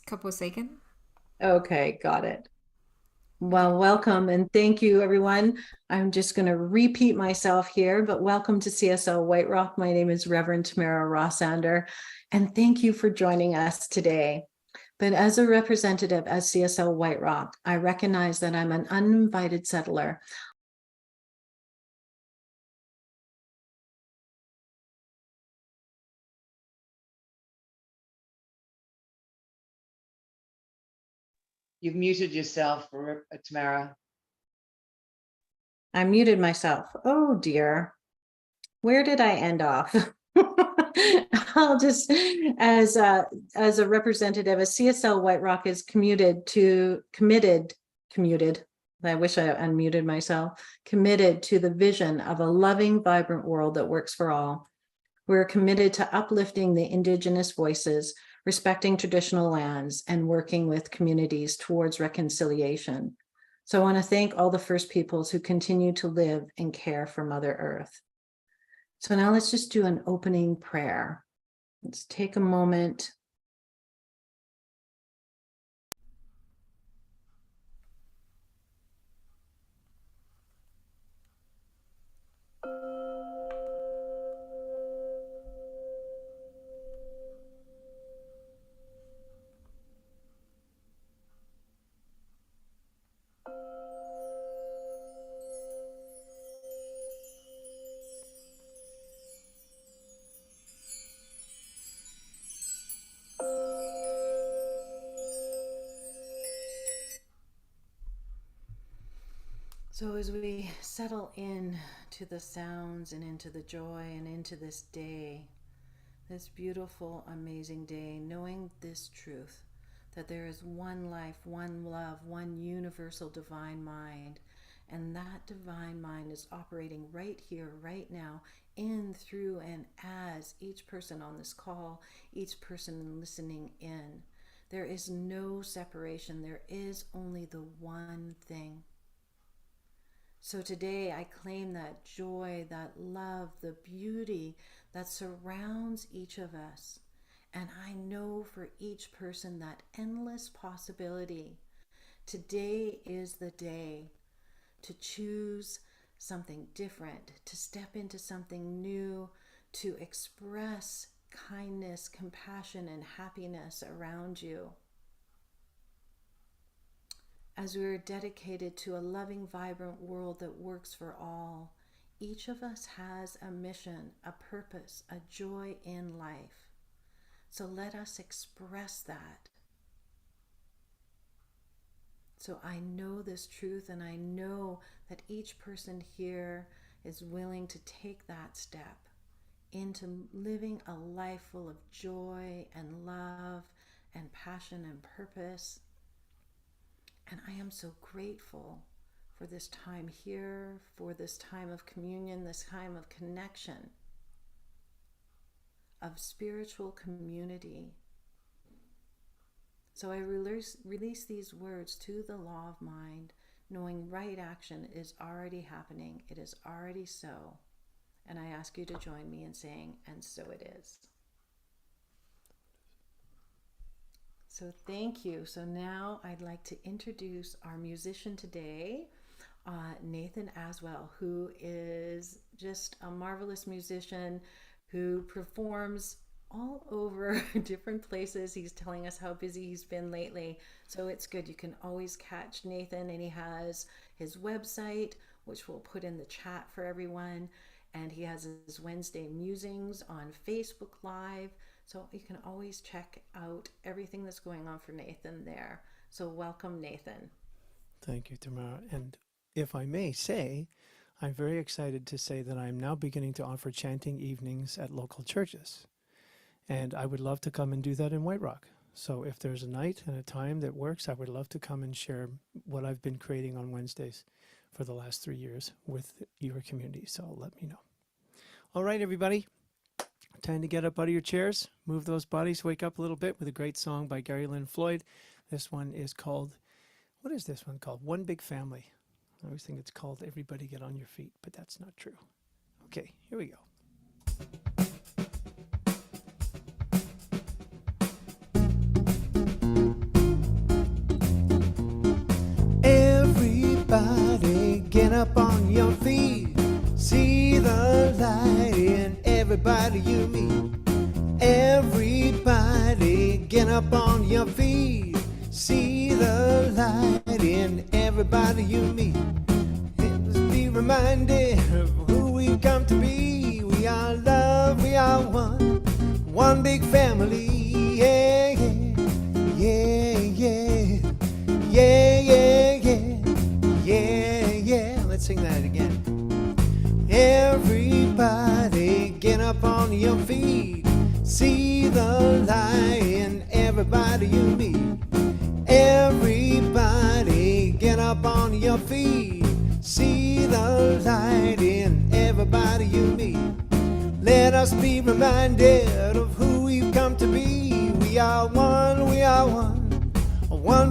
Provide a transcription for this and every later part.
couple of seconds. Okay, got it. Well, welcome and thank you, everyone. I'm just going to repeat myself here, but welcome to CSL White Rock. My name is Reverend Tamara Rossander, and thank you for joining us today. But as a representative at CSL White Rock, I recognize that I'm an uninvited settler. You've muted yourself, Tamara. I muted myself. Oh dear. Where did I end off? I'll just, as a representative, a CSL White Rock is committed. I wish I unmuted myself. Committed to the vision of a loving, vibrant world that works for all. We're committed to uplifting the Indigenous voices, respecting traditional lands, and working with communities towards reconciliation. So I want to thank all the First Peoples who continue to live and care for Mother Earth. So now let's just do an opening prayer. Let's take a moment. So as we settle in to the sounds and into the joy and into this day, this beautiful, amazing day, knowing this truth, that there is one life, one love, one universal divine mind, and that divine mind is operating right here, right now, in, through, and as each person on this call, each person listening in. There is no separation. There is only the one thing. So today I claim that joy, that love, the beauty that surrounds each of us. And I know for each person that endless possibility. Today is the day to choose something different, to step into something new, to express kindness, compassion, and happiness around you. As we are dedicated to a loving, vibrant world that works for all, each of us has a mission, a purpose, a joy in life. So let us express that. So I know this truth, and I know that each person here is willing to take that step into living a life full of joy and love and passion and purpose. And I am so grateful for this time here, for this time of communion, this time of connection, of spiritual community. So I release these words to the law of mind, knowing right action is already happening. It is already so. And I ask you to join me in saying, and so it is. So thank you. So now I'd like to introduce our musician today, Nathan Aswell, who is just a marvelous musician who performs all over different places. He's telling us how busy he's been lately. So it's good. You can always catch Nathan, and he has his website, which we'll put in the chat for everyone. And he has his Wednesday musings on Facebook Live. So you can always check out everything that's going on for Nathan there. So welcome, Nathan. Thank you, Tamara. And if I may say, I'm very excited to say that I'm now beginning to offer chanting evenings at local churches. And I would love to come and do that in White Rock. So if there's a night and a time that works, I would love to come and share what I've been creating on Wednesdays for the last 3 years with your community. So let me know. All right, everybody. Time to get up out of your chairs, move those bodies, wake up a little bit with a great song by Gary Lynn Floyd. This one is called, what is this one called? One Big Family. I always think it's called Everybody Get on Your Feet, but that's not true. Okay, here we go. up on your feet. See the light in everybody you meet. Everybody, get up on your feet. See the light in everybody you meet. Let's be reminded of who we've come to be. We are love, we are one big family. Yeah, yeah, yeah, yeah, yeah, yeah, yeah, yeah. Let's sing that again. Everybody, get up on your feet. See the light in everybody you meet. Everybody, get up on your feet. See the light in everybody you meet. Let us be reminded of who we've come to be. We are one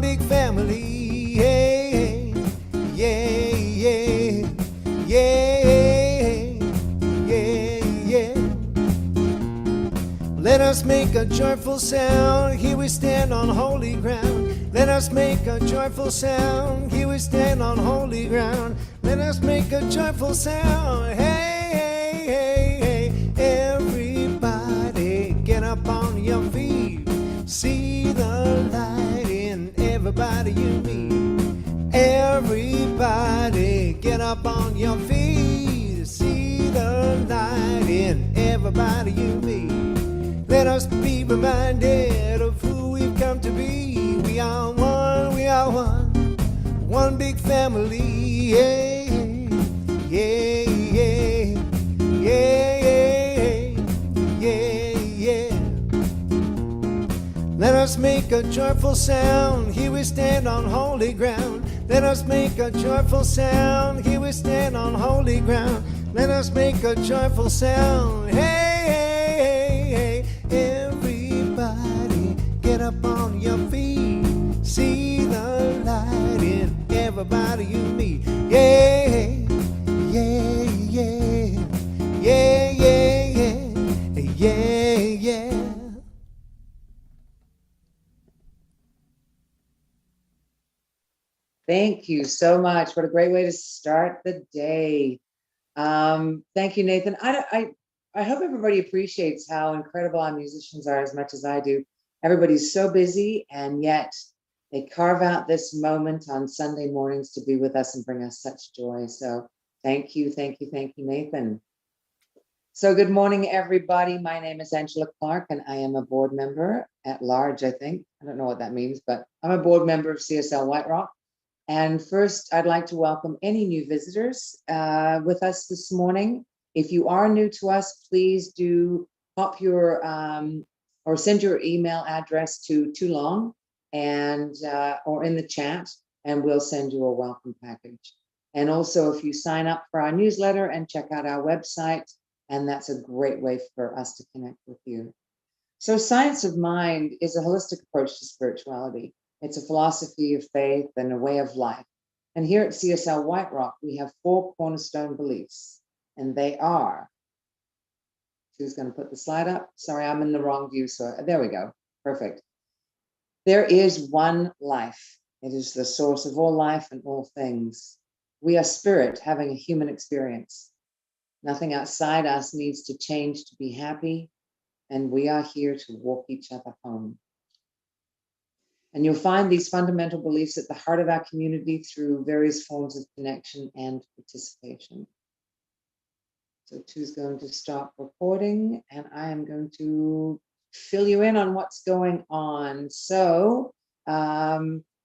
big family. Yeah, yeah, yeah, yeah, yeah, yeah. Let us make a joyful sound. Here we stand on holy ground. Let us make a joyful sound. Here we stand on holy ground. Let us make a joyful sound. Hey, hey, hey, hey. Everybody, get up on your feet. See the light in everybody you meet. Everybody, get up on your feet. See the light in everybody you meet. Let us be reminded of who we've come to be. We are one big family. Yeah, yeah, yeah, yeah, yeah, yeah. Let us make a joyful sound. Here we stand on holy ground. Let us make a joyful sound. Here we stand on holy ground. Let us make a joyful sound. Hey, hey, hey, hey. Everybody, get up on your feet. See the light in everybody you meet. Yeah, yeah, yeah, yeah, yeah, yeah, yeah, yeah. Thank you so much. What a great way to start the day. Thank you, Nathan. I hope everybody appreciates how incredible our musicians are as much as I do. Everybody's so busy, and yet they carve out this moment on Sunday mornings to be with us and bring us such joy. So thank you, thank you, thank you, Nathan. So good morning, everybody. My name is Angela Clark, and I am a board member at large, I think. I don't know what that means, but I'm a board member of CSL White Rock. And first, I'd like to welcome any new visitors with us this morning. If you are new to us, please do pop your or send your email address to Too Long and or in the chat, and we'll send you a welcome package. And also, if you sign up for our newsletter and check out our website, and that's a great way for us to connect with you. So Science of Mind is a holistic approach to spirituality. It's a philosophy of faith and a way of life. And here at CSL White Rock, we have 4 cornerstone beliefs, and they are, who's going to put the slide up? Sorry, I'm in the wrong view. So there we go. Perfect. There is one life. It is the source of all life and all things. We are spirit having a human experience. Nothing outside us needs to change to be happy, and we are here to walk each other home. And you'll find these fundamental beliefs at the heart of our community through various forms of connection and participation. So Tu's going to stop recording, and I am going to fill you in on what's going on. So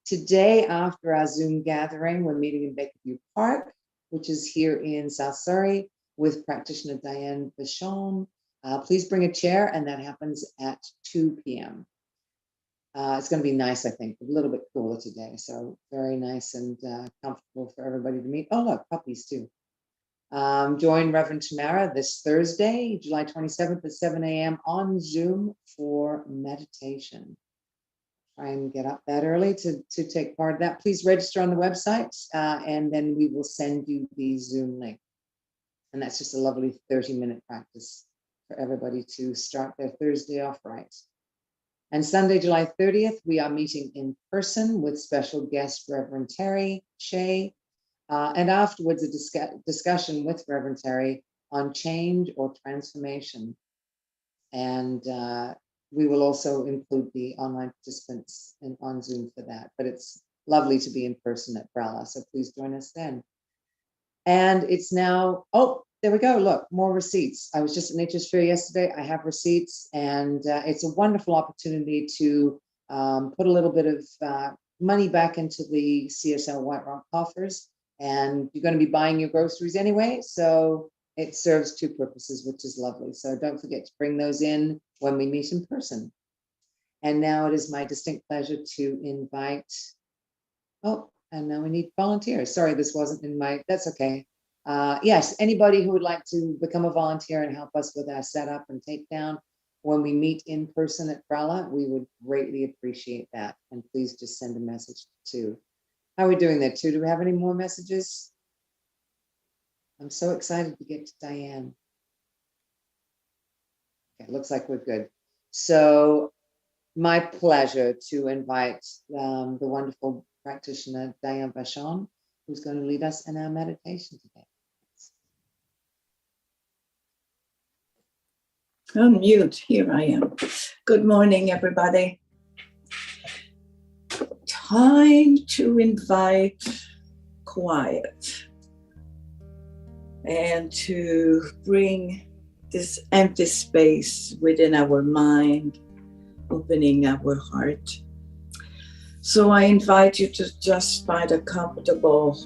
today, after our Zoom gathering, we're meeting in Bakerview Park, which is here in South Surrey, with practitioner Diane Bichon. Please bring a chair, and that happens at 2 p.m. It's going to be nice, I think, a little bit cooler today. So very nice and comfortable for everybody to meet. Oh, look, puppies too. Join Reverend Tamara this Thursday, July 27th at 7 a.m. on Zoom for meditation. Try and get up that early to take part of that. Please register on the website, and then we will send you the Zoom link. And that's just a lovely 30-minute practice for everybody to start their Thursday off right. And Sunday, July 30th, we are meeting in person with special guest Reverend Terry Shea. and afterwards a discussion with Reverend Terry on change or transformation. And we will also include the online participants on Zoom for that. But it's lovely to be in person at Brala, so please join us then. And it's now, oh, there we go. Look, more receipts. I was just at Nature's Fair yesterday. I have receipts, and it's a wonderful opportunity to put a little bit of money back into the CSL White Rock coffers. And you're going to be buying your groceries anyway, so it serves two purposes, which is lovely. So don't forget to bring those in when we meet in person. And now it is my distinct pleasure to invite, oh, and now we need volunteers. Sorry, this wasn't in my, that's okay. Yes, anybody who would like to become a volunteer and help us with our setup and takedown when we meet in person at Brala, we would greatly appreciate that. And please just send a message to. How are we doing there, too? Do we have any more messages? I'm so excited to get to Diane. Okay, looks like we're good. So my pleasure to invite the wonderful practitioner, Diane Vachon, who's going to lead us in our meditation today. Unmute, here I am. Good morning, everybody. Time to invite quiet and to bring this empty space within our mind, opening our heart. So I invite you to just find a comfortable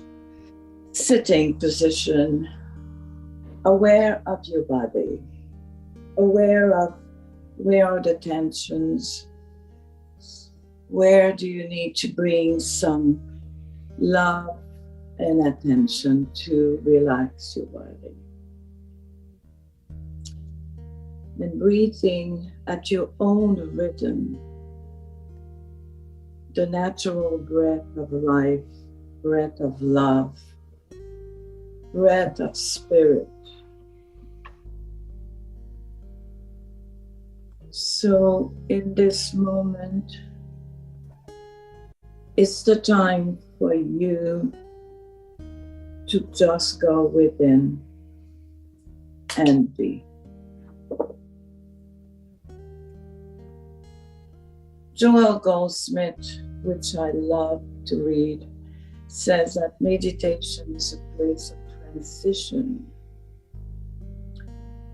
sitting position, aware of your body, aware of where are the tensions, where do you need to bring some love and attention to relax your body. And breathing at your own rhythm, the natural breath of life, breath of love, breath of spirit. So in this moment, it's the time for you to just go within and be. Joel Goldsmith, which I love to read, says that meditation is a place of transition,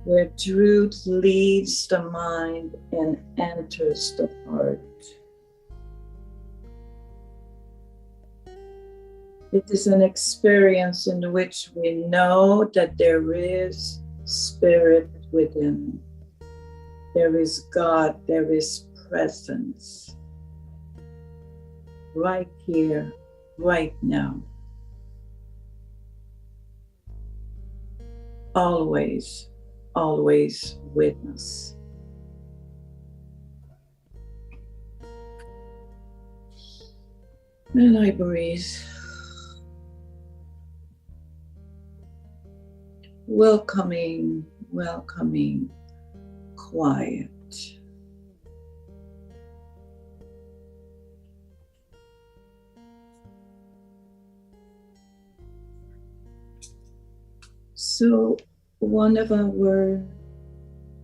where truth leads the mind and enters the heart. It is an experience in which we know that there is spirit within. There is God, there is presence. Right here, right now. Always, always with us. And I breathe. Welcoming, welcoming, quiet. So one of our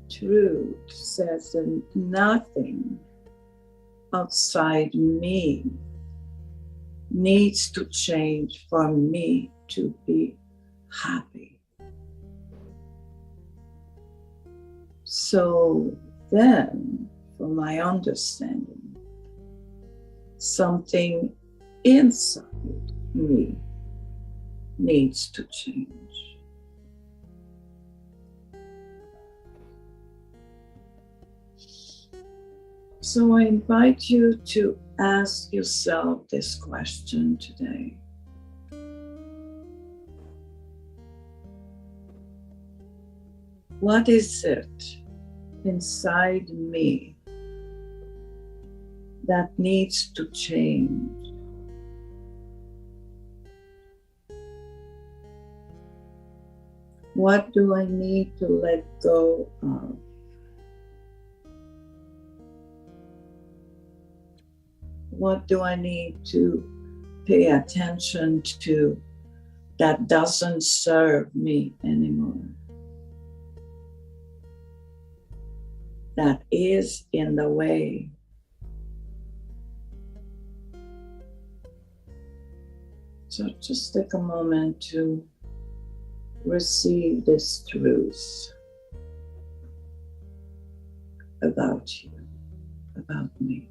truths says that nothing outside me needs to change for me to be happy. So then, from my understanding, something inside me needs to change. So I invite you to ask yourself this question today. What is it inside me that needs to change? What do I need to let go of? What do I need to pay attention to that doesn't serve me anymore, that is in the way. So just take a moment to receive this truth about you, about me.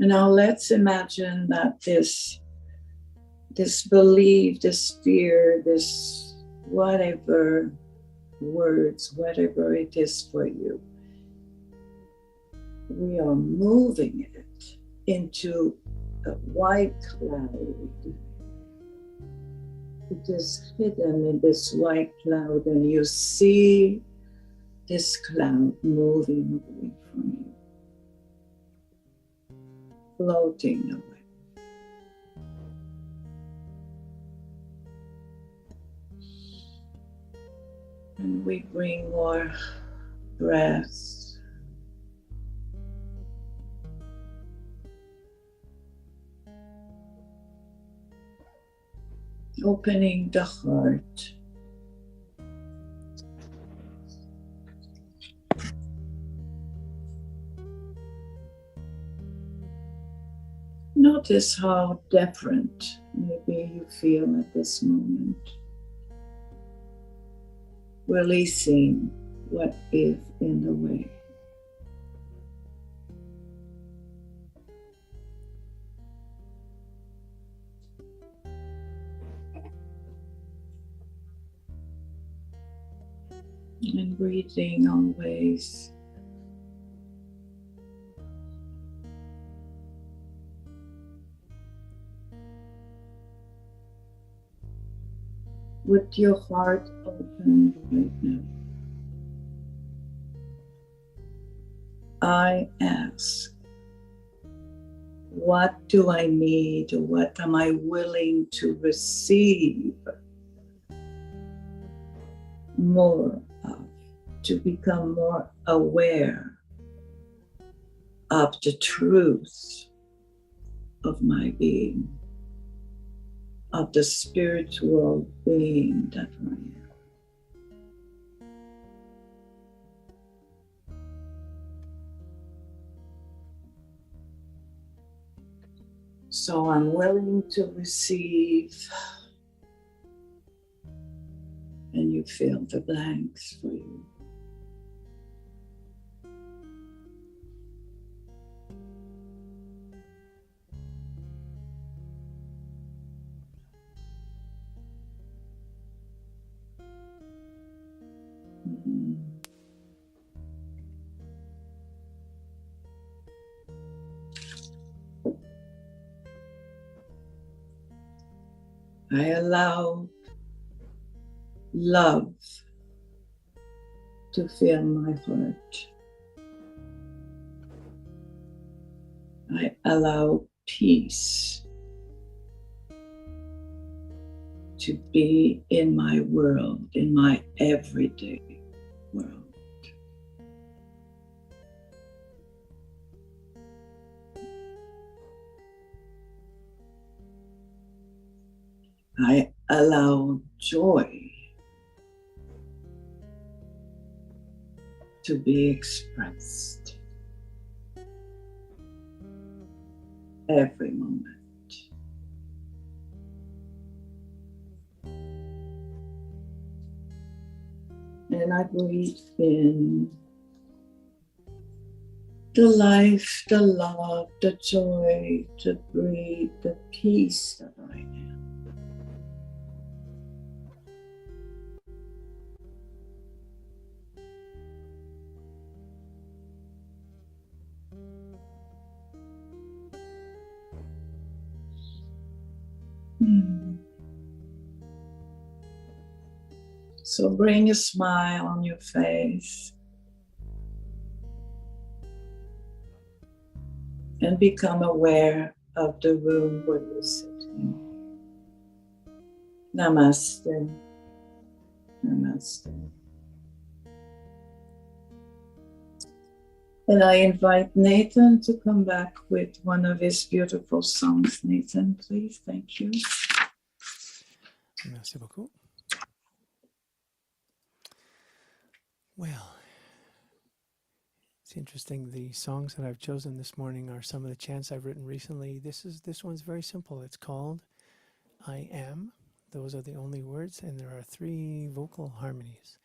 And now let's imagine that this belief, this fear, this whatever words, whatever it is for you, we are moving it into a white cloud. It is hidden in this white cloud, and you see this cloud moving away from you, floating away. And we bring more breaths. Opening the heart. Notice how different maybe you feel at this moment. Releasing what is in the way. And breathing always. With your heart open right now. I ask, what do I need? What am I willing to receive more of, to become more aware of the truth of my being, of the spiritual being that I am. So I'm willing to receive, and you fill the blanks for you. I allow love to fill my heart. I allow peace to be in my world, in my everyday world. I allow joy to be expressed every moment. And I breathe in the life, the love, the joy, the breathe, the peace that I am. So bring a smile on your face. and become aware of the room where you sit in. Namaste. Namaste. And I invite Nathan to come back with one of his beautiful songs. Nathan, please. Thank you. Merci beaucoup. Well, it's interesting. The songs that I've chosen this morning are some of the chants I've written recently. This one's very simple. It's called I Am. Those are the only words, and there are 3 vocal harmonies.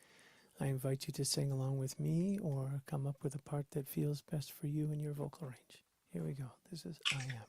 I invite you to sing along with me or come up with a part that feels best for you in your vocal range. Here we go. This is I Am.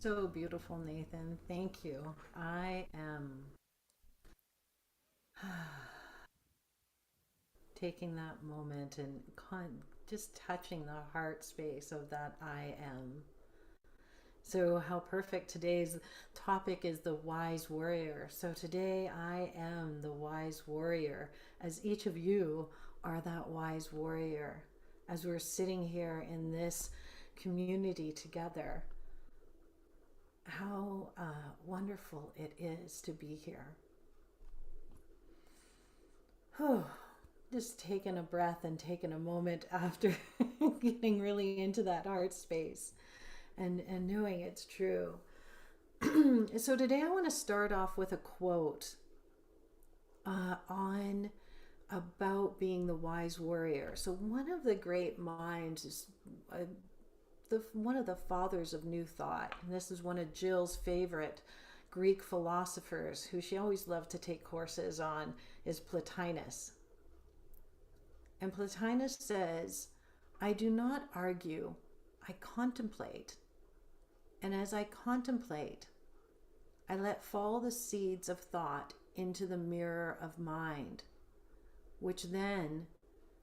so beautiful, Nathan. Thank you. I am taking that moment and just touching the heart space of that I am. So, how perfect. Today's topic is the wise warrior. So, today I am the wise warrior, as each of you are that wise warrior. As we're sitting here in this community together, how wonderful it is to be here. Whew. Just taking a breath and taking a moment after getting really into that heart space and knowing it's true. So today I want to start off with a quote on about being the wise warrior. So one of the great minds is one of the fathers of New Thought, and this is one of Jill's favorite Greek philosophers, who she always loved to take courses on, is Plotinus. And Plotinus says, "I do not argue, I contemplate. And as I contemplate, I let fall the seeds of thought into the mirror of mind, which then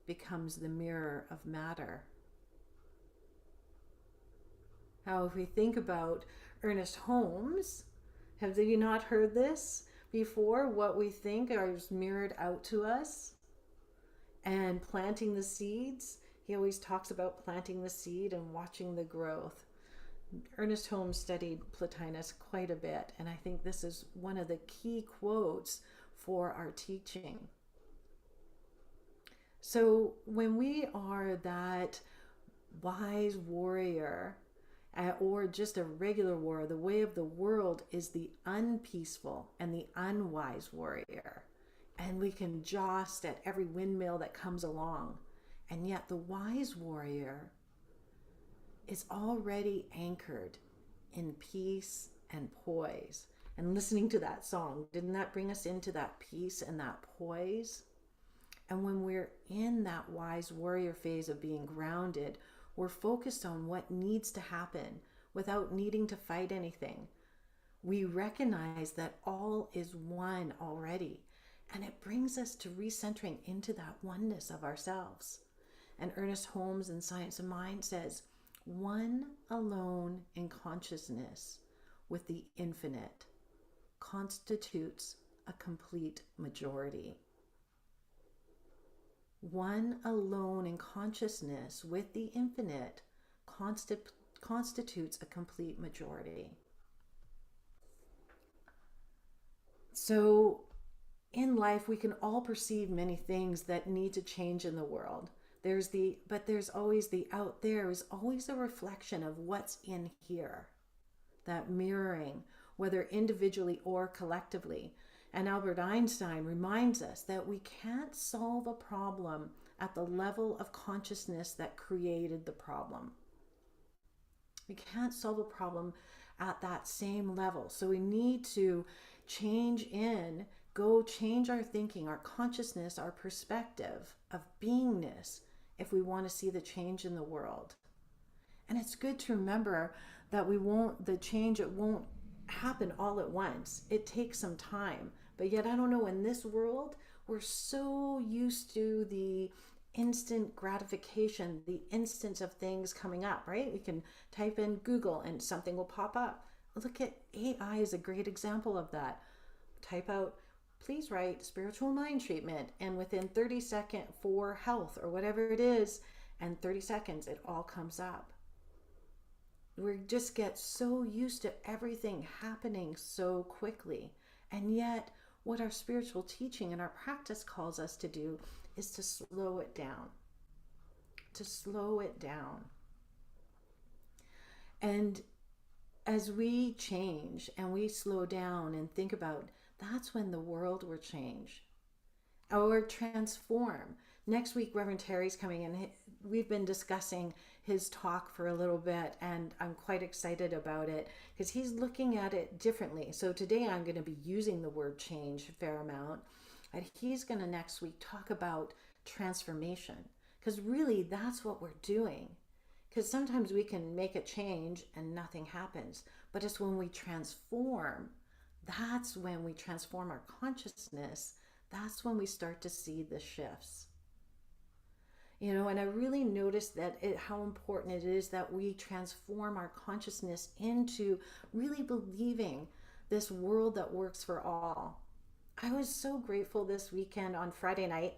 becomes the mirror of matter." Now, if we think about Ernest Holmes, have you not heard this before? What we think is mirrored out to us. And planting the seeds, he always talks about planting the seed and watching the growth. Ernest Holmes studied Plotinus quite a bit, and I think this is one of the key quotes for our teaching. So when we are that wise warrior, or just a regular warrior, the way of the world is the unpeaceful and the unwise warrior. And we can joust at every windmill that comes along. And yet the wise warrior is already anchored in peace and poise. And listening to that song, didn't that bring us into that peace and that poise? And when we're in that wise warrior phase of being grounded, we're focused on what needs to happen without needing to fight anything. We recognize that all is one already. And it brings us to recentering into that oneness of ourselves. And Ernest Holmes in Science of Mind says, "One alone in consciousness with the infinite constitutes a complete majority." One alone in consciousness with the infinite constitutes a complete majority. So in life, we can all perceive many things that need to change in the world. But there's always the out there is always a reflection of what's in here. That mirroring, whether individually or collectively. And Albert Einstein reminds us that we can't solve a problem at the level of consciousness that created the problem. We can't solve a problem at that same level. So we need to go change our thinking, our consciousness, our perspective of beingness if we want to see the change in the world. And it's good to remember that it won't happen all at once. It takes some time. But yet, I don't know, in this world, we're so used to the instant gratification, the instant of things coming up, right? We can type in Google and something will pop up. Look at AI is a great example of that. Type out, "Please write spiritual mind treatment," and within 30 seconds for health or whatever it is, and 30 seconds, it all comes up. We just get so used to everything happening so quickly. And yet, what our spiritual teaching and our practice calls us to do is to slow it down. To slow it down. And as we change and we slow down and think about, that's when the world will change or transform. Next week, Reverend Terry's coming in. We've been discussing his talk for a little bit, and I'm quite excited about it because he's looking at it differently. So today I'm going to be using the word change a fair amount, and he's going to next week talk about transformation, because really that's what we're doing. Because sometimes we can make a change and nothing happens. But it's when we transform, that's when we transform our consciousness. That's when we start to see the shifts. You know, and I really noticed that how important it is that we transform our consciousness into really believing this world that works for all. I was so grateful this weekend on Friday night.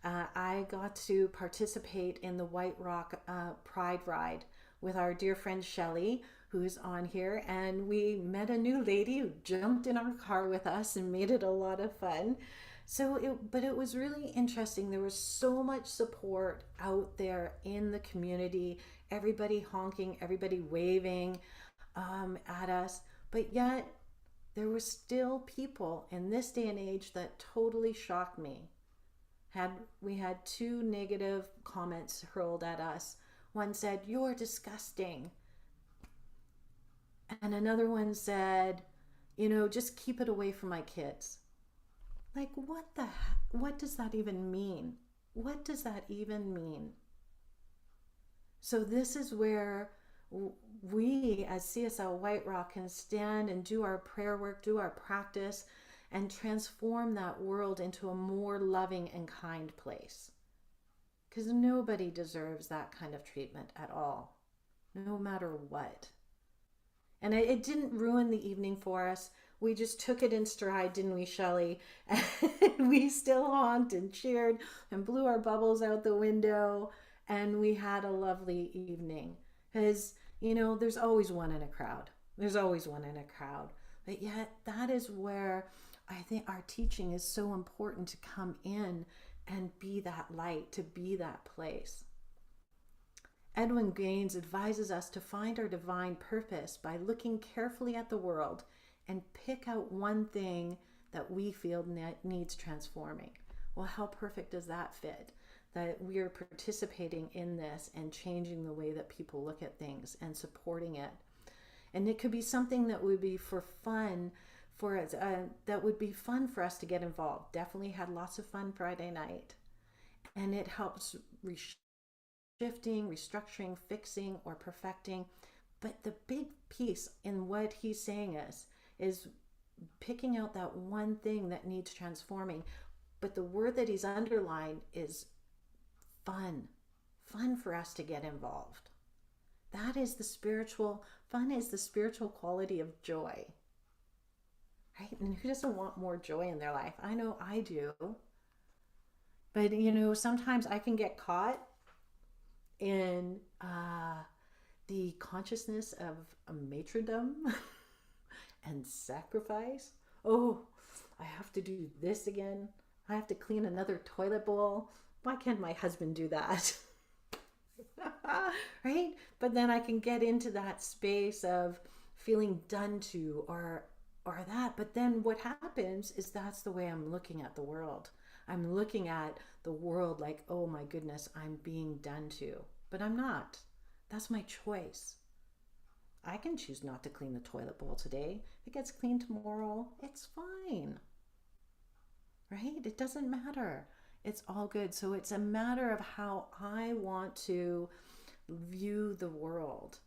I got to participate in the White Rock Pride Ride with our dear friend Shelley, who is on here, and we met a new lady who jumped in our car with us and made it a lot of fun. But it was really interesting. There was so much support out there in the community, everybody honking, everybody waving at us, but yet there were still people in this day and age that totally shocked me. We had 2 negative comments hurled at us. One said, "You're disgusting." And another one said, "You know, just keep it away from my kids." Like, what does that even mean? What does that even mean? So this is where we as CSL White Rock can stand and do our prayer work, do our practice, and transform that world into a more loving and kind place. Because nobody deserves that kind of treatment at all, no matter what. And it didn't ruin the evening for us. We just took it in stride, didn't we, Shelley? And we still honked and cheered and blew our bubbles out the window. And we had a lovely evening. Because, you know, there's always one in a crowd. There's always one in a crowd. But yet that is where I think our teaching is so important, to come in and be that light, to be that place. Edwin Gaines advises us to find our divine purpose by looking carefully at the world and pick out one thing that we feel needs transforming. Well, how perfect does that fit? That we are participating in this and changing the way that people look at things and supporting it. And it could be something that would be for fun, that would be fun for us to get involved. Definitely had lots of fun Friday night. And it helps shifting, restructuring, fixing, or perfecting. But the big piece in what he's saying is picking out that one thing that needs transforming. But the word that he's underlined is fun. Fun for us to get involved. That is fun is the spiritual quality of joy. Right? And who doesn't want more joy in their life? I know I do. But, you know, sometimes I can get caught in the consciousness of a matrodom and sacrifice. Oh, I have to do this again. I have to clean another toilet bowl. Why can't my husband do that? Right? But then I can get into that space of feeling done to or that. But then what happens is that's the way I'm looking at the world. I'm looking at the world like, oh my goodness, I'm being done to. But I'm not. That's my choice. I can choose not to clean the toilet bowl today. If it gets cleaned tomorrow, it's fine. Right? It doesn't matter. It's all good. So it's a matter of how I want to view the world.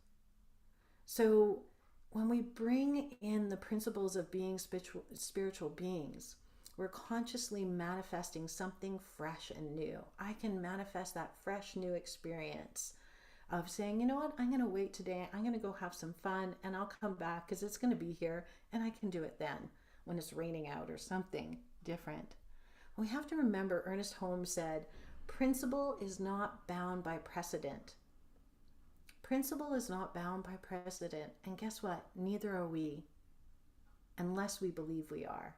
So when we bring in the principles of being spiritual beings, we're consciously manifesting something fresh and new. I can manifest that fresh new experience of saying, you know what, I'm going to wait today. I'm going to go have some fun and I'll come back because it's going to be here and I can do it then when it's raining out or something different. We have to remember, Ernest Holmes said, principle is not bound by precedent. Principle is not bound by precedent. And guess what? Neither are we, unless we believe we are.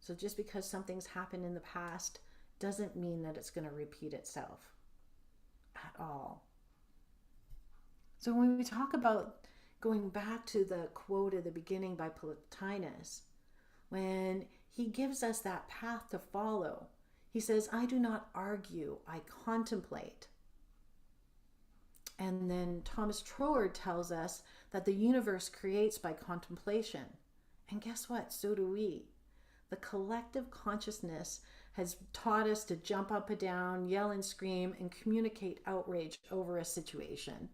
So just because something's happened in the past doesn't mean that it's going to repeat itself at all. So when we talk about going back to the quote at the beginning by Plotinus, when he gives us that path to follow, he says, I do not argue, I contemplate. And then Thomas Troward tells us that the universe creates by contemplation. And guess what? So do we. The collective consciousness has taught us to jump up and down, yell and scream, and communicate outrage over a situation.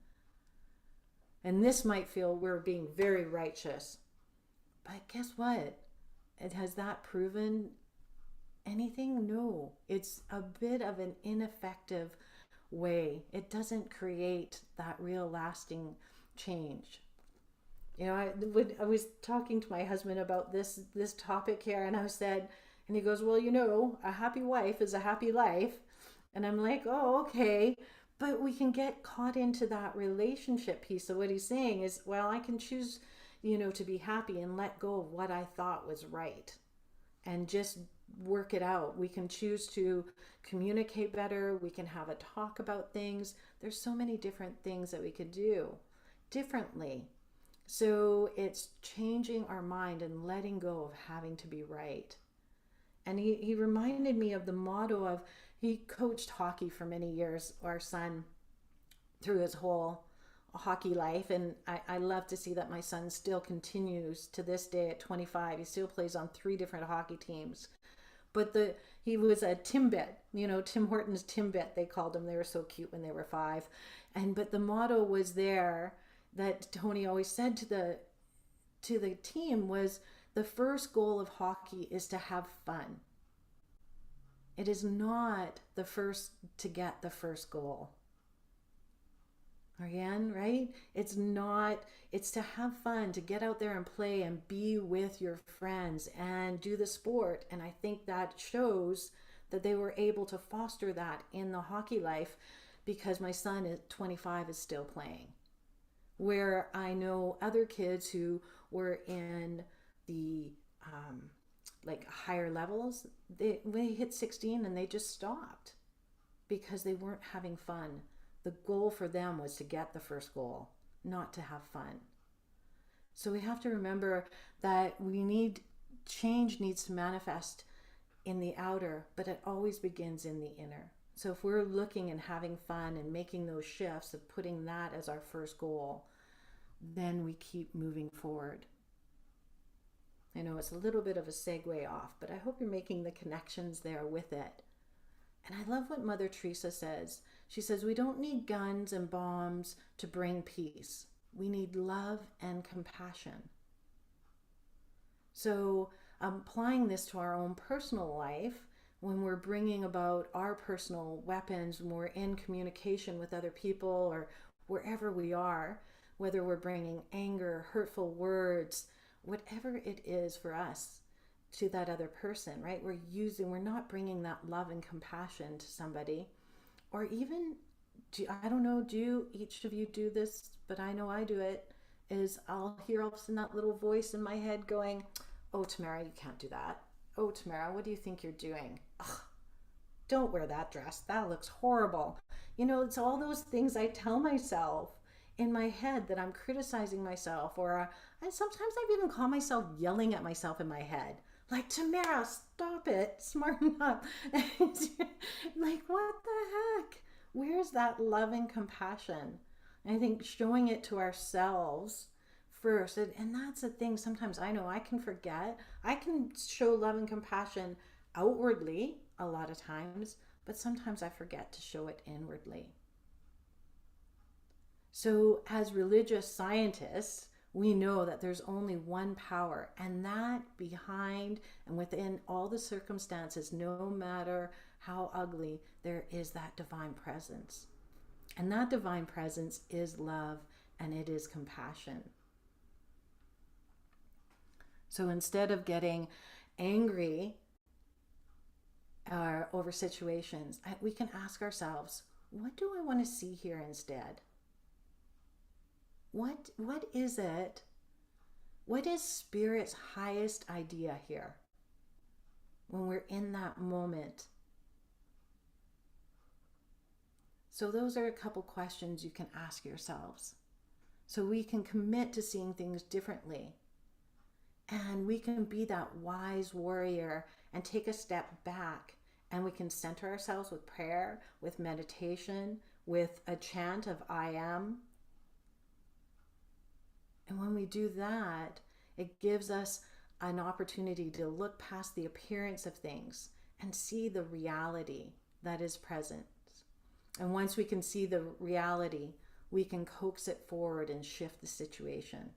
And this might feel we're being very righteous. But guess what? Has that proven anything? No. It's a bit of an ineffective way. It doesn't create that real lasting change. You know, I was talking to my husband about this topic here, and and he goes, well, you know, a happy wife is a happy life. And I'm like, oh, okay. But we can get caught into that relationship piece. So what he's saying is, well, I can choose, you know, to be happy and let go of what I thought was right and just work it out. We can choose to communicate better. We can have a talk about things. There's so many different things that we could do differently. So it's changing our mind and letting go of having to be right. And he reminded me of the motto of, he coached hockey for many years, our son, through his whole hockey life. And I love to see that my son still continues to this day at 25. He still plays on 3 different hockey teams. But he was a Timbit, you know, Tim Hortons Timbit, they called him. They were so cute when they were 5. But the motto was there that Tony always said to the team was, the first goal of hockey is to have fun. It is not the first to get the first goal. Again, right? It's to have fun, to get out there and play and be with your friends and do the sport. And I think that shows that they were able to foster that in the hockey life, because my son at 25 is still playing. Where I know other kids who were in the like higher levels, they hit 16 and they just stopped because they weren't having fun. The goal for them was to get the first goal, not to have fun. So we have to remember that change needs to manifest in the outer, but it always begins in the inner. So if we're looking and having fun and making those shifts of putting that as our first goal, then we keep moving forward. I know it's a little bit of a segue off, but I hope you're making the connections there with it. And I love what Mother Teresa says. She says, we don't need guns and bombs to bring peace. We need love and compassion. So applying this to our own personal life, when we're bringing about our personal weapons, when we're in communication with other people or wherever we are, whether we're bringing anger, hurtful words, whatever it is for us to that other person, right? We're not bringing that love and compassion to somebody. Or even, I don't know, do each of you do this, but I know I do it, is I'll hear all of a sudden that little voice in my head going, oh, Tamara, you can't do that. Oh, Tamara, what do you think you're doing? Ugh, don't wear that dress. That looks horrible. You know, it's all those things I tell myself in my head that I'm criticizing myself, or sometimes I've even caught myself yelling at myself in my head, like, Tamara, stop it, smarten up. Like, what the heck? Where's that love and compassion? And I think showing it to ourselves first, and that's the thing, sometimes I know I can forget. I can show love and compassion outwardly a lot of times, but sometimes I forget to show it inwardly. So as religious scientists, we know that there's only one power, and that behind and within all the circumstances, no matter how ugly, there is that divine presence. And that divine presence is love, and it is compassion. So instead of getting angry over situations, we can ask ourselves, what do I want to see here instead? What is it? What is Spirit's highest idea here when we're in that moment? So those are a couple questions you can ask yourselves. So we can commit to seeing things differently. And we can be that wise warrior and take a step back, and we can center ourselves with prayer, with meditation, with a chant of I am. And when we do that, it gives us an opportunity to look past the appearance of things and see the reality that is present. And once we can see the reality, we can coax it forward and shift the situation,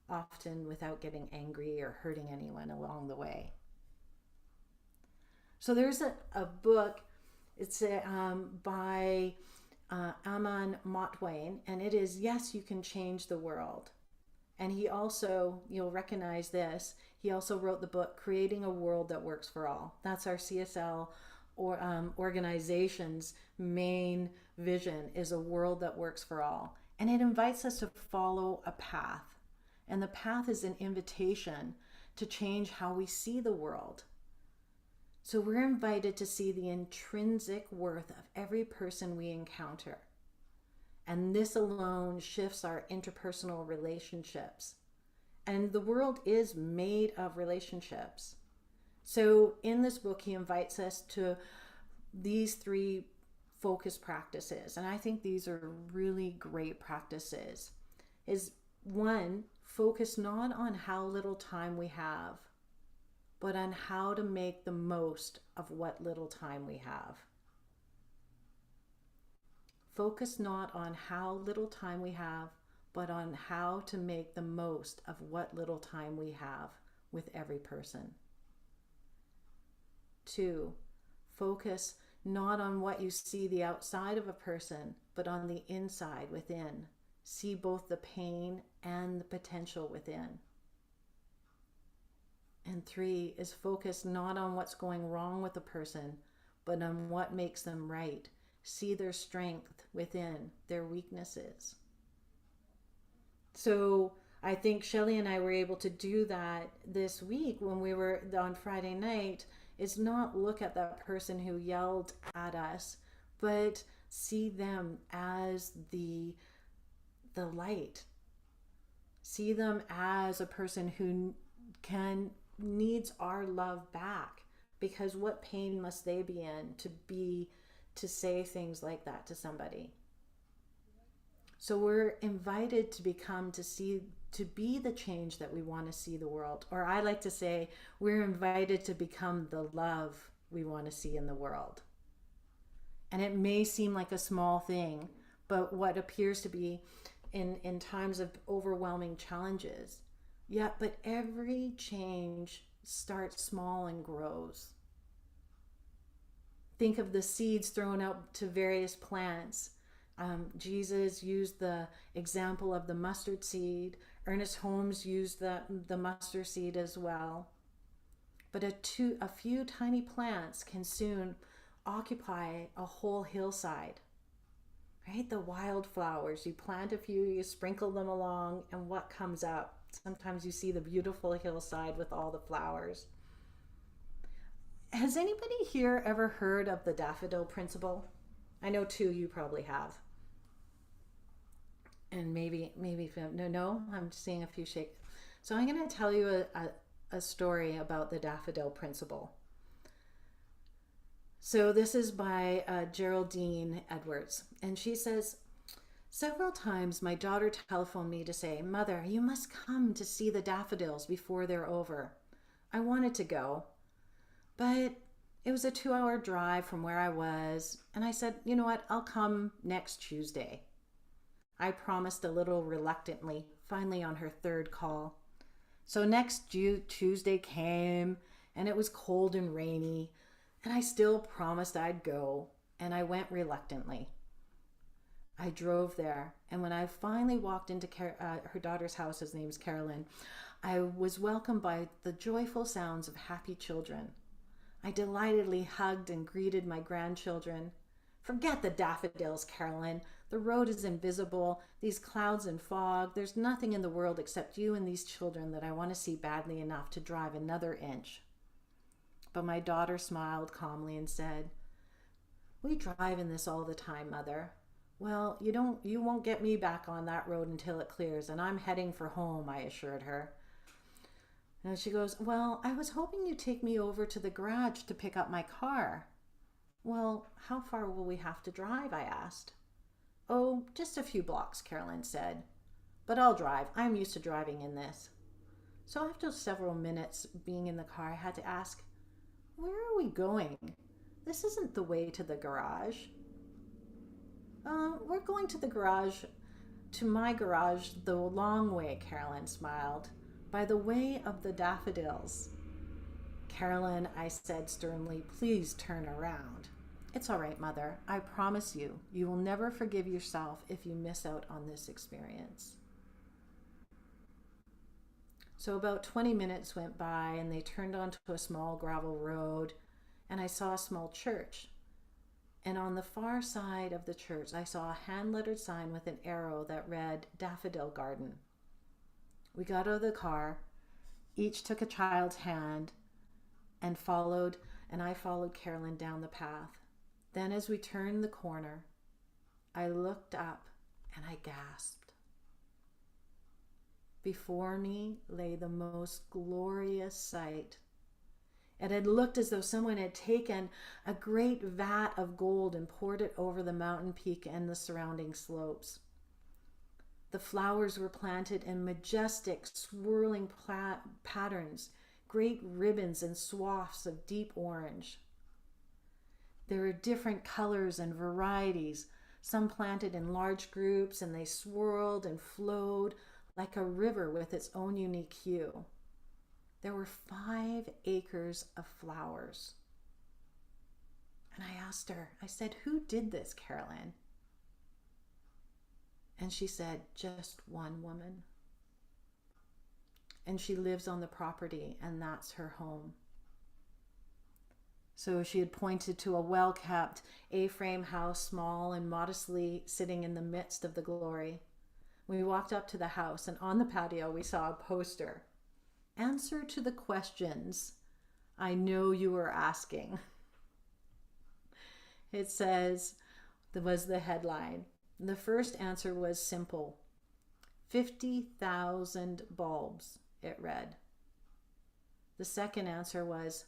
often without getting angry or hurting anyone along the way. So there's a book, it's by Aman Motwain, and it is Yes, You Can Change the World. And he also, you'll recognize this, he also wrote the book Creating a World That Works for All. That's our CSL organization's main vision, is a world that works for all. And it invites us to follow a path. And the path is an invitation to change how we see the world. So we're invited to see the intrinsic worth of every person we encounter. And this alone shifts our interpersonal relationships. And the world is made of relationships. So in this book, he invites us to these 3 focus practices. And I think these are really great practices. Is 1, focus not on how little time we have, but on how to make the most of what little time we have. Focus not on how little time we have, but on how to make the most of what little time we have with every person. 2, focus not on what you see the outside of a person, but on the inside within. See both the pain and the potential within. And 3 is focus not on what's going wrong with a person, but on what makes them right. See their strength within, their weaknesses. So I think Shelley and I were able to do that this week when we were on Friday night, is not look at that person who yelled at us, but see them as the light. See them as a person who needs our love back, because what pain must they be in to say things like that to somebody? So we're invited to be the change that we want to see the world. Or I like to say, we're invited to become the love we want to see in the world. And it may seem like a small thing, but what appears to be in times of overwhelming challenges. Yeah, but every change starts small and grows. Think of the seeds thrown out to various plants. Jesus used the example of the mustard seed. Ernest Holmes used the mustard seed as well. But a few tiny plants can soon occupy a whole hillside. Right? The wildflowers, you plant a few, you sprinkle them along, and what comes up? Sometimes you see the beautiful hillside with all the flowers. Has anybody here ever heard of the daffodil principle? I know 2 you probably have. And maybe no, I'm seeing a few shake. So I'm going to tell you a story about the daffodil principle. So this is by Geraldine Edwards, and she says, several times my daughter telephoned me to say, Mother, you must come to see the daffodils before they're over. I wanted to go, but it was a 2-hour drive from where I was, and I said, you know what, I'll come next Tuesday. I promised a little reluctantly, finally on her 3rd call. So next Tuesday came, and it was cold and rainy, and I still promised I'd go, and I went reluctantly. I drove there, and when I finally walked into her daughter's house, his name's Carolyn, I was welcomed by the joyful sounds of happy children. I delightedly hugged and greeted my grandchildren. Forget the daffodils, Carolyn. The road is invisible, these clouds and fog. There's nothing in the world except you and these children that I want to see badly enough to drive another inch. But my daughter smiled calmly and said, we drive in this all the time, Mother. Well, you won't get me back on that road until it clears, and I'm heading for home, I assured her. And she goes, well, I was hoping you'd take me over to the garage to pick up my car. Well, how far will we have to drive? I asked. Oh, just a few blocks, Carolyn said. But I'll drive. I'm used to driving in this. So after several minutes being in the car, I had to ask, where are we going? This isn't the way to the garage. We're going to the garage To my garage the long way, Carolyn smiled. By the way of the daffodils. Carolyn, I said sternly, please turn around. It's all right, Mother. I promise you, you will never forgive yourself if you miss out on this experience. So about 20 minutes went by and they turned onto a small gravel road and I saw a small church. And on the far side of the church, I saw a hand-lettered sign with an arrow that read Daffodil Garden. We got out of the car, each took a child's hand and I followed Carolyn down the path. Then as we turned the corner, I looked up and I gasped. Before me lay the most glorious sight. It had looked as though someone had taken a great vat of gold and poured it over the mountain peak and the surrounding slopes. The flowers were planted in majestic, swirling patterns, great ribbons and swaths of deep orange. There were different colors and varieties, some planted in large groups, and they swirled and flowed like a river with its own unique hue. There were 5 acres of flowers. And I asked her, I said, who did this, Carolyn? And she said, just one woman. And she lives on the property, and that's her home. So she had pointed to a well-kept A-frame house, small and modestly sitting in the midst of the glory. We walked up to the house, and on the patio we saw a poster. Answer to the questions I know you were asking. It says, that was the headline. The first answer was simple. 50,000 bulbs, it read. The second answer was,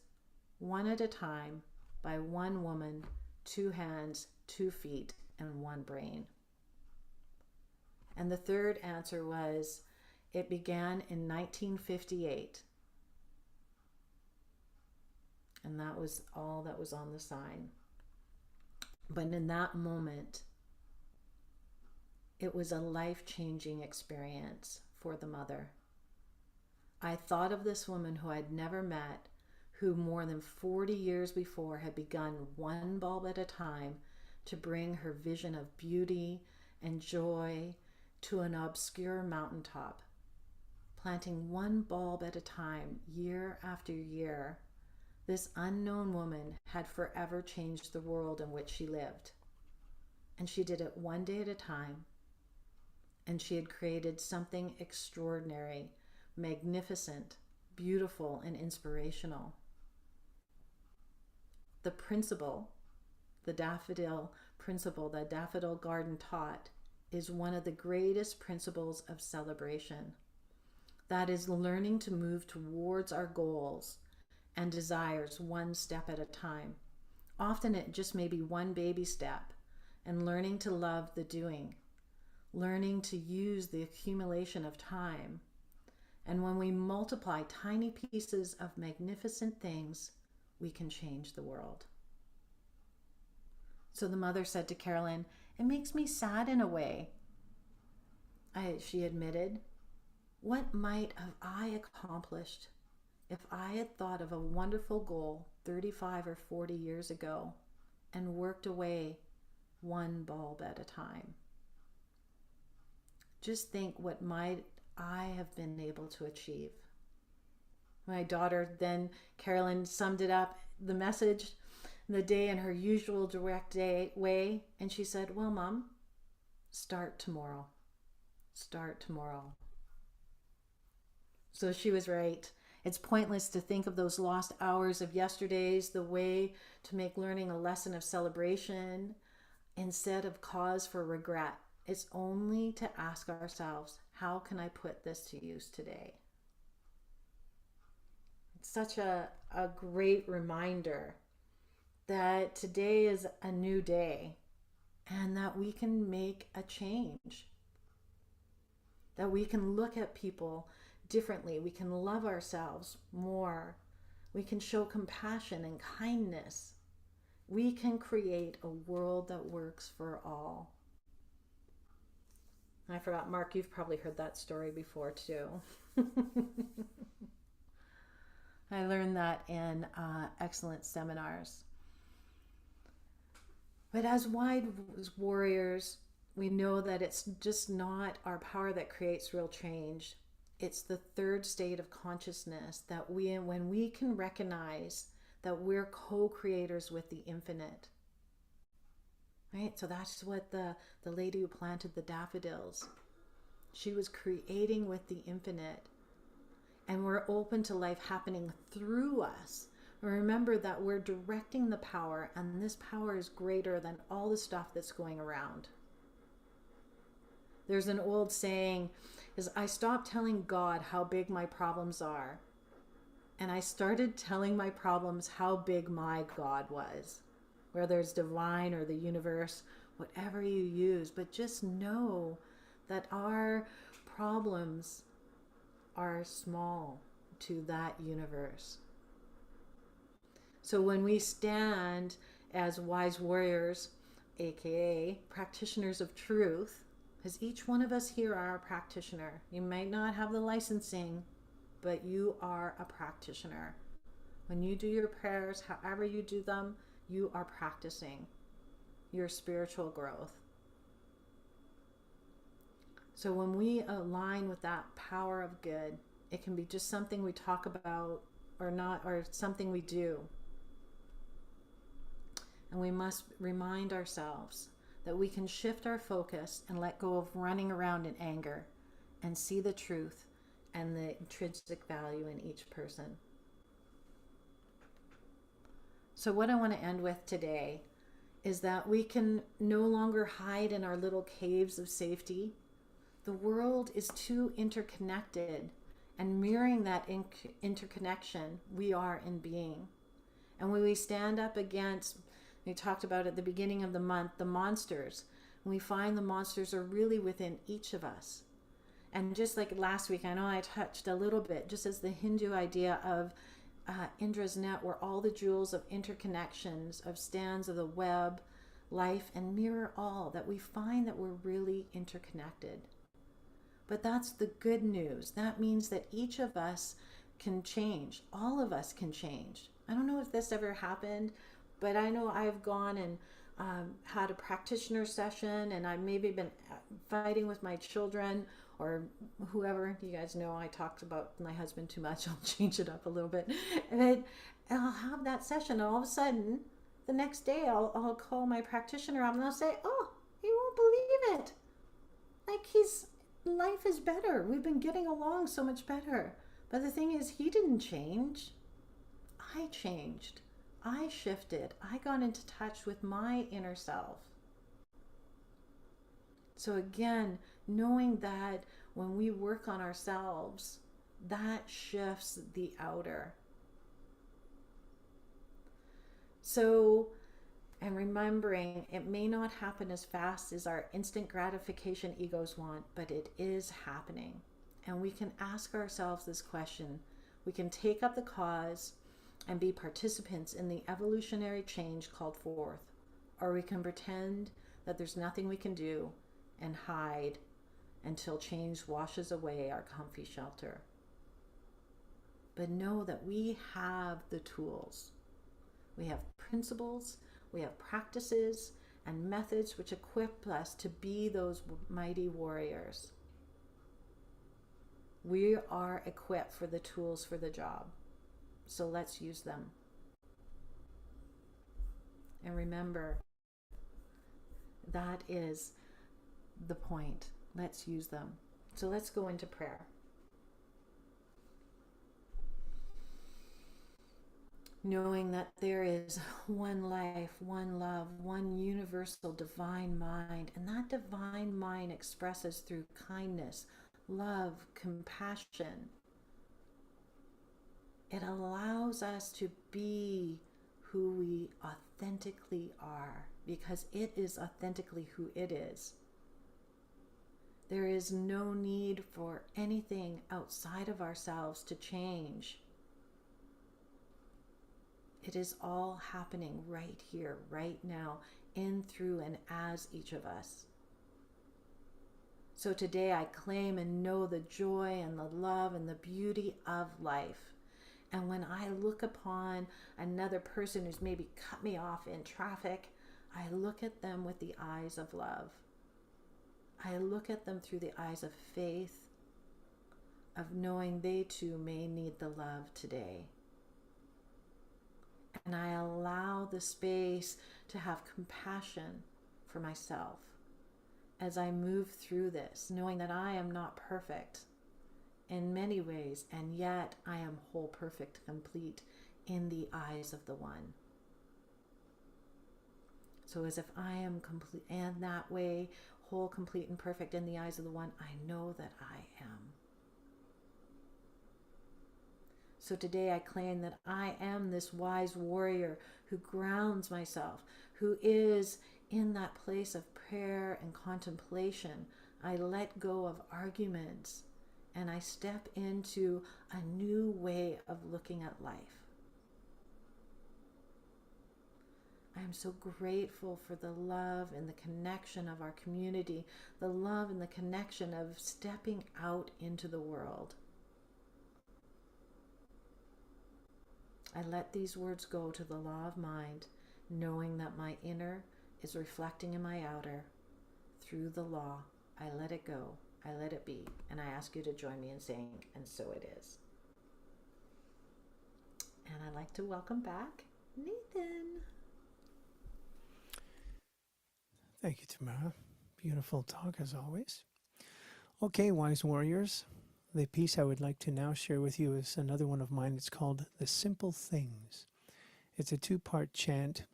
one at a time, by one woman, 2 hands, 2 feet, and 1 brain. And the third answer was, it began in 1958. And that was all that was on the sign. But in that moment, it was a life-changing experience for the mother. I thought of this woman who I'd never met, who more than 40 years before had begun one bulb at a time to bring her vision of beauty and joy to an obscure mountaintop. Planting one bulb at a time, year after year, this unknown woman had forever changed the world in which she lived. And she did it one day at a time. And she had created something extraordinary, magnificent, beautiful, and inspirational. The principle, the daffodil principle that Daffodil Garden taught, is one of the greatest principles of celebration. That is learning to move towards our goals and desires one step at a time. Often it just may be one baby step, and learning to love the doing, learning to use the accumulation of time. And when we multiply tiny pieces of magnificent things, we can change the world. So the mother said to Carolyn, it makes me sad in a way. She admitted, what might have I accomplished if I had thought of a wonderful goal 35 or 40 years ago and worked away one bulb at a time? Just think what might I have been able to achieve. My daughter then, Carolyn, summed it up, the message, the day in her usual direct way, and she said, well, Mom, start tomorrow. Start tomorrow. So she was right. It's pointless to think of those lost hours of yesterdays, the way to make learning a lesson of celebration instead of cause for regret. It's only to ask ourselves, how can I put this to use today? It's such a great reminder that today is a new day and that we can make a change. That we can look at people differently. We can love ourselves more. We can show compassion and kindness. We can create a world that works for all. I forgot, Mark, you've probably heard that story before too. I learned that in excellent seminars. But as wise warriors, we know that it's just not our power that creates real change. It's the third state of consciousness that when we can recognize that we're co-creators with the infinite. Right? So that's what the lady who planted the daffodils, she was creating with the infinite. And we're open to life happening through us. Remember that we're directing the power, and this power is greater than all the stuff that's going around. There's an old saying, is I stopped telling God how big my problems are, and I started telling my problems how big my God was. Whether it's divine or the universe, whatever you use, but just know that our problems are small to that universe. So when we stand as wise warriors, aka practitioners of truth, because each one of us here are a practitioner. You might not have the licensing, but you are a practitioner. When you do your prayers, however you do them, you are practicing your spiritual growth. So when we align with that power of good, it can be just something we talk about or not, or something we do. And we must remind ourselves that we can shift our focus and let go of running around in anger and see the truth and the intrinsic value in each person. So what I want to end with today is that we can no longer hide in our little caves of safety. The world is too interconnected, and mirroring that interconnection, we are in being. And when we stand up against, we talked about at the beginning of the month, the monsters, and we find the monsters are really within each of us. And just like last week, I know I touched a little bit, just as the Hindu idea of Indra's net, where all the jewels of interconnections, of strands of the web, life, and mirror all, that we find that we're really interconnected. But that's the good news. That means that each of us can change. All of us can change. I don't know if this ever happened, but I know I've gone and had a practitioner session, and I've maybe been fighting with my children or whoever. You guys know I talked about my husband too much. I'll change it up a little bit. And I'll have that session, and all of a sudden, the next day, I'll call my practitioner up and I'll say, oh, you won't believe it. Like, life is better. We've been getting along so much better. But the thing is, he didn't change. I changed. I shifted. I got into touch with my inner self. So again, knowing that when we work on ourselves, that shifts the outer. So, and remembering it may not happen as fast as our instant gratification egos want, but it is happening. And we can ask ourselves this question. We can take up the cause and be participants in the evolutionary change called forth, or we can pretend that there's nothing we can do and hide until change washes away our comfy shelter. But know that we have the tools. We have principles, we have practices and methods which equip us to be those mighty warriors. We are equipped for the tools for the job. So let's use them. And remember, that is the point. Let's use them. So let's go into prayer. Knowing that there is one life, one love, one universal divine mind, and that divine mind expresses through kindness, love, compassion. It allows us to be who we authentically are, because it is authentically who it is. There is no need for anything outside of ourselves to change. It is all happening right here, right now, in, through, and as each of us. So today I claim and know the joy and the love and the beauty of life. And when I look upon another person who's maybe cut me off in traffic, I look at them with the eyes of love. I look at them through the eyes of faith, of knowing they too may need the love today. And I allow the space to have compassion for myself as I move through this, knowing that I am not perfect in many ways, and yet I am whole, perfect, complete in the eyes of the One. So as if I am complete, and that way, whole, complete, and perfect in the eyes of the One, I know that I am. So today I claim that I am this wise warrior who grounds myself, who is in that place of prayer and contemplation. I let go of arguments and I step into a new way of looking at life. I am so grateful for the love and the connection of our community, the love and the connection of stepping out into the world. I let these words go to the law of mind, knowing that my inner is reflecting in my outer. Through the law, I let it go, I let it be, and I ask you to join me in saying, and so it is. And I'd like to welcome back Nathan. Thank you, Tamara. Beautiful talk as always. Okay, wise warriors. The piece I would like to now share with you is another one of mine. It's called The Simple Things. It's a 2-part chant,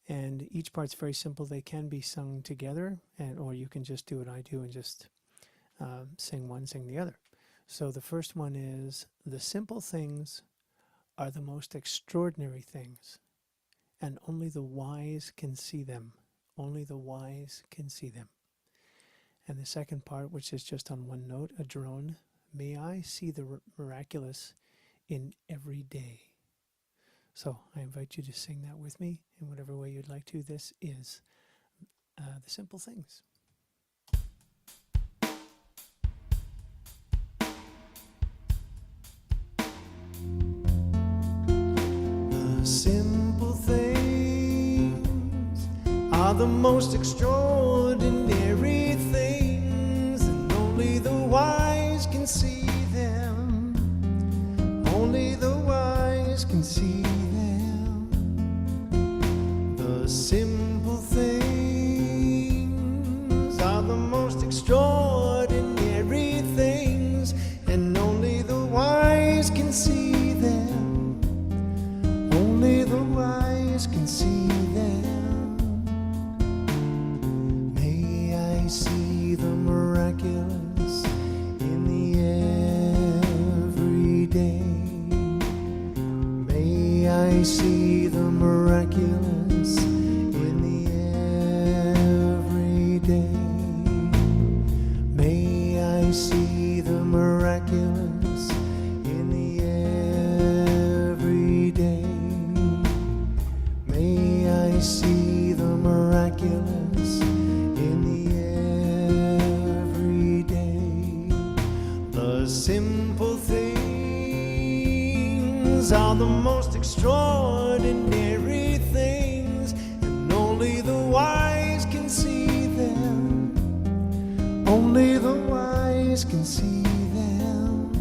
and each part's very simple. They can be sung together, or you can just do what I do and just sing one, sing the other. So the first one is, the simple things are the most extraordinary things, and only the wise can see them. Only the wise can see them. And the second part, which is just on one note, a drone, may I see the miraculous in every day. So I invite you to sing that with me in whatever way you'd like to. This is The Simple Things. The simple things are the most extraordinary things, and only the wise can see them. Only the wise can see them. The simple things are the most extraordinary things, and only the wise can see them. Only the wise can see them. May I see the miraculous in the everyday. May I see the miraculous in the everyday. May I see the miraculous in the everyday. May I see the miraculous in the everyday. The simple things are the most extraordinary things, and only the wise can see them. Only the wise can see them.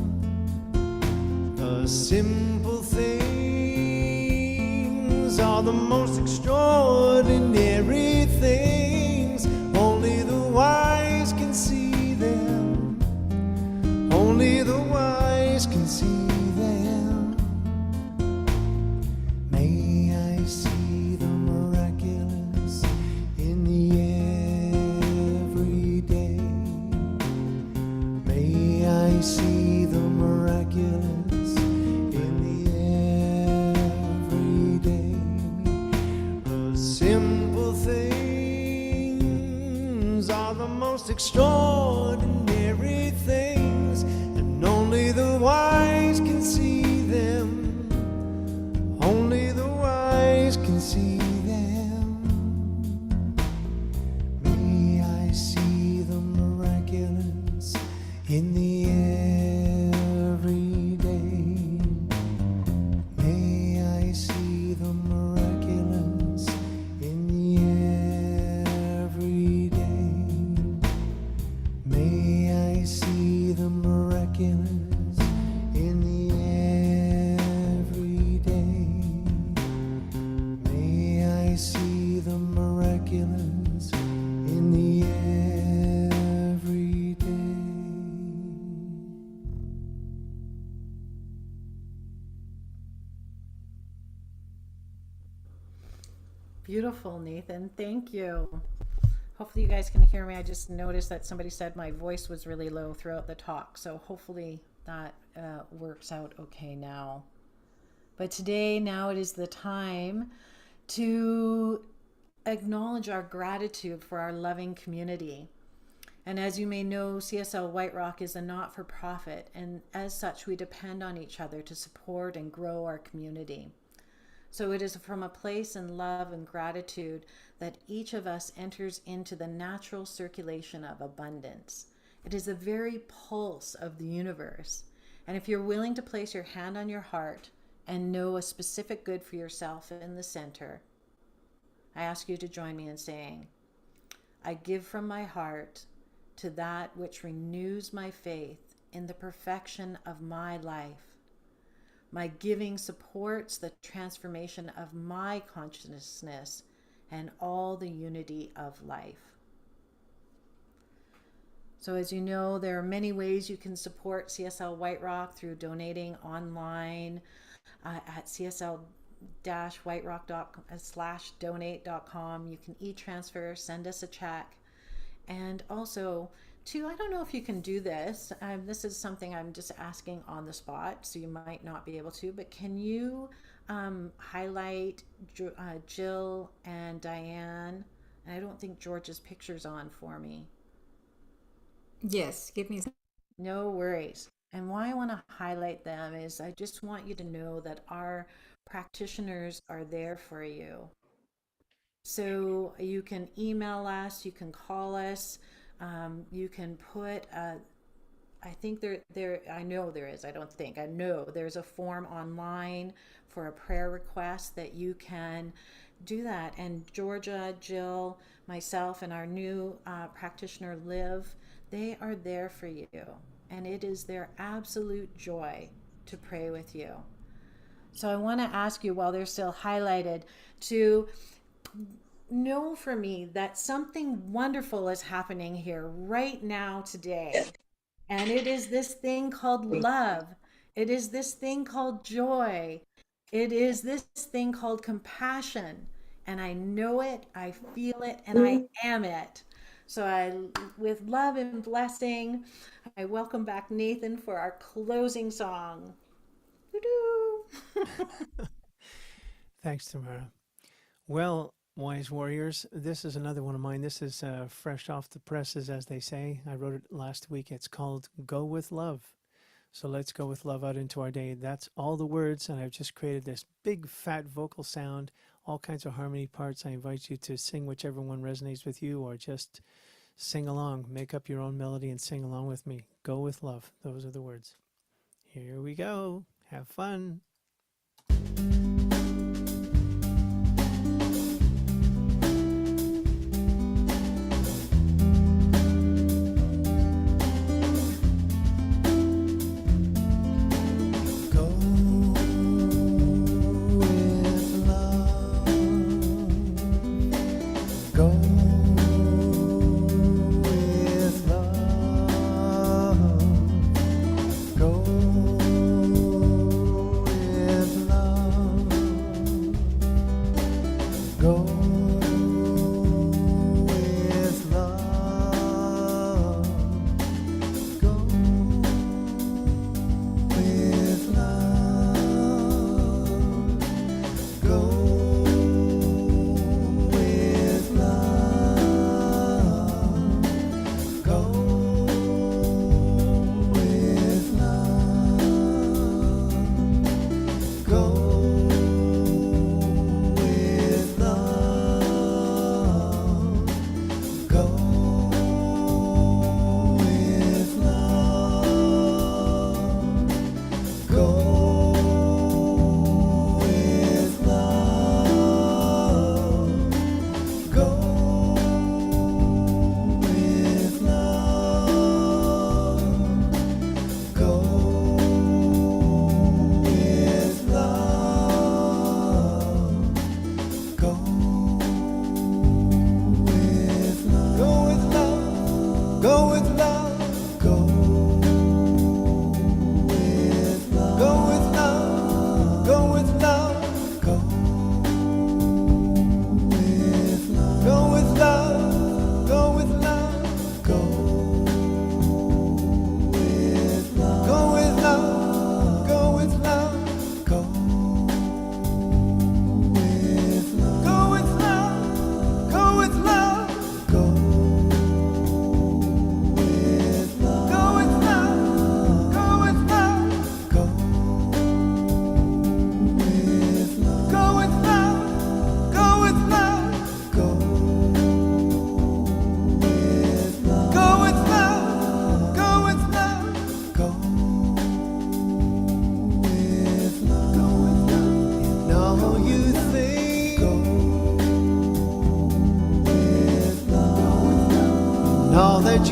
The simple things are the most extraordinary things. Only the wise can see them. Only the wise can see them. May I see the miraculous in the everyday. May I see the miraculous in the everyday. The simple things are the most extraordinary things, and only the wise can see them. Only the wise can see them. May I see the miraculous in the everyday. May I see the miraculous in the everyday. May I see the miraculous in the everyday. May I see the miraculous in the everyday. Beautiful, Nathan. Thank you. Hopefully you guys can hear me. I just noticed that somebody said my voice was really low throughout the talk. So hopefully that works out okay now. But today, now it is the time to acknowledge our gratitude for our loving community. And as you may know, CSL White Rock is a not-for-profit, and as such, we depend on each other to support and grow our community. So it is from a place in love and gratitude that each of us enters into the natural circulation of abundance. It is the very pulse of the universe. And if you're willing to place your hand on your heart and know a specific good for yourself in the center, I ask you to join me in saying, I give from my heart to that which renews my faith in the perfection of my life. My giving supports the transformation of my consciousness and all the unity of life. So as you know, there are many ways you can support CSL White Rock through donating online at csl-whiterock.com/donate.com. You can e-transfer, send us a check. And also, too, I don't know if you can do this. This is something I'm just asking on the spot, so you might not be able to, but can you highlight Jill and Diane? And I don't think George's picture's on for me. Yes, give me. No worries. And why I want to highlight them is I just want you to know that our practitioners are there for you. So you can email us, you can call us, you can put, I think I know there is, I don't think, I know there's a form online for a prayer request that you can do that. And Georgia, Jill, myself, and our new practitioner, Liv, they are there for you. And it is their absolute joy to pray with you. So I want to ask you, while they're still highlighted, to know for me that something wonderful is happening here right now today. And it is this thing called love. It is this thing called joy. It is this thing called compassion. And I know it, I feel it, and I am it. So with love and blessing, I welcome back Nathan for our closing song. Thanks, Tamara. Well, wise warriors, this is another one of mine. This is fresh off the presses, as they say. I wrote it last week. It's called Go With Love. So let's go with love out into our day. That's all the words, and I've just created this big fat vocal sound, all kinds of harmony parts. I invite you to sing whichever one resonates with you, or just sing along. Make up your own melody and sing along with me. Go with love. Those are the words. Here we go. Have fun.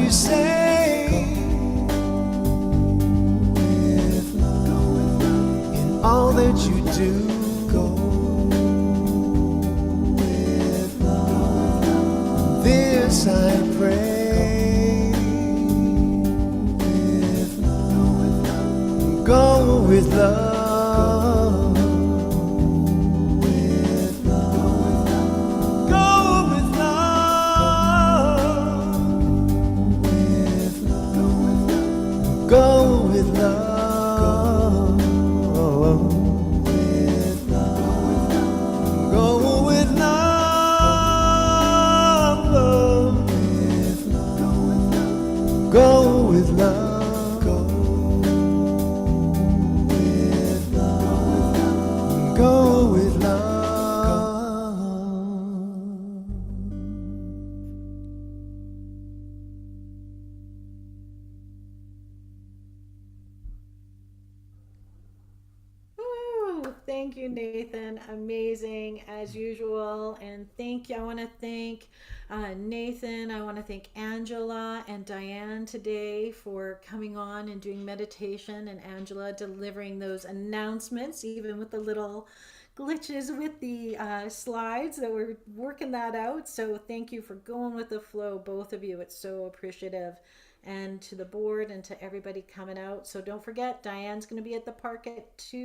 you say. In all that you do, go with love. This I pray. Go with love. Go with love. Go with love. Go with love. Go with love. Thank you, Nathan. Amazing as usual. And thank you. I want to thank Nathan. I want to thank Angela and Diane today for coming on and doing meditation, and Angela delivering those announcements, even with the little glitches with the slides that we're working that out. So thank you for going with the flow, both of you. It's so appreciative. And to the board and to everybody coming out. So don't forget, Diane's going to be at the park at 2.